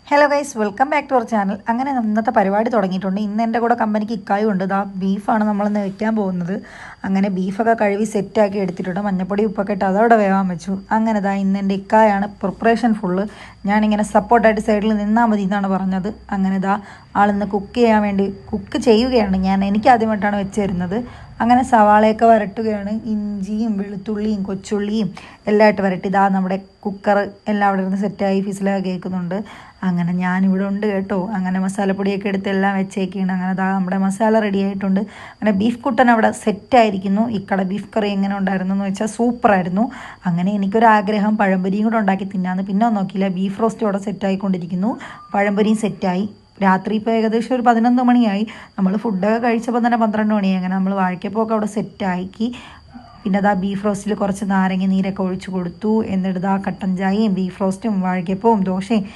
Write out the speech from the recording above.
Hello guys, welcome back to our channel. അങ്ങനെ ഇന്നത്തെ പരിപാടി തുടങ്ങിയിട്ടുണ്ട്. ഇന്ന് എൻ്റെ കൂടെ കമ്പനിക്ക് ഇക്കായും ഉണ്ട്. ഇതാ ബീഫാണ് നമ്മളിന്ന് വെക്കാൻ പോകുന്നത്. അങ്ങനെ ബീഫൊക്കെ കഴുകി സെറ്റാക്കി എടുത്തിട്ടുണ്ട്. മഞ്ഞപ്പൊടി ഉപ്പൊക്കെ ഇട്ട് അതവിടെ വേവാൻ വെച്ചു. അങ്ങനെ ഇതാ ഇന്ന് എൻ്റെ ഇക്കായാണ് പ്രിപ്പറേഷൻ ഫുള്ള്. ഞാനിങ്ങനെ സപ്പോർട്ടായിട്ട് സൈഡിൽ നിന്നാൽ മതി എന്നാണ് പറഞ്ഞത്. അങ്ങനെ ഇതാ ആളിന്ന് കുക്ക് ചെയ്യാൻ വേണ്ടി കുക്ക് ചെയ്യുകയാണ്. എനിക്ക് ആദ്യമായിട്ടാണ് വെച്ച് തരുന്നത്. അങ്ങനെ സവാളയൊക്കെ വരട്ടുകയാണ്. ഇഞ്ചിയും വെളുത്തുള്ളിയും കൊച്ചുള്ളിയും എല്ലാം ഇട്ട് വരട്ടി. ഇതാ നമ്മുടെ കുക്കർ എല്ലാം അവിടെ ഇരുന്ന് സെറ്റായി ഫിസിലൊക്കെ കേൾക്കുന്നുണ്ട്. അങ്ങനെ ഞാനിവിടെ ഉണ്ട് കേട്ടോ. അങ്ങനെ മസാലപ്പൊടിയൊക്കെ എടുത്ത് എല്ലാം വെച്ചേക്കാണ്. അങ്ങനെ അതാ നമ്മുടെ മസാല റെഡി ആയിട്ടുണ്ട്. അങ്ങനെ ബീഫ് കുട്ടൻ അവിടെ സെറ്റായിരിക്കുന്നു. ഇക്കടെ ബീഫ് കറി എങ്ങനെ ഉണ്ടായിരുന്നു എന്ന് വെച്ചാൽ സൂപ്പറായിരുന്നു. അങ്ങനെ എനിക്കൊരാഗ്രഹം പഴംപൊരിയും കൂടെ ഉണ്ടാക്കി തിന്നാന്ന്. പിന്നെ നോക്കിയില്ല, ബീഫ് റോസ്റ്റ് അവിടെ സെറ്റായിക്കൊണ്ടിരിക്കുന്നു. പഴംപൊരിയും സെറ്റായി. രാത്രി ഇപ്പോൾ ഏകദേശം ഒരു 11 മണിയായി. നമ്മൾ ഫുഡൊക്കെ കഴിച്ചപ്പോൾ തന്നെ 12 മണിയായി. അങ്ങനെ നമ്മൾ വാഴയ്ക്കപ്പൊക്കെ അവിടെ സെറ്റാക്കി. പിന്നെ അതാ ബീഫ് റോസ്റ്റിൽ കുറച്ച് നാരങ്ങ നീരൊക്കെ ഒഴിച്ച് കൊടുത്തു. എന്നിട്ട് ഇതാ കട്ടൻ ചായയും ബീഫ് റോസ്റ്റും വാഴയ്ക്കപ്പവും ദോശയും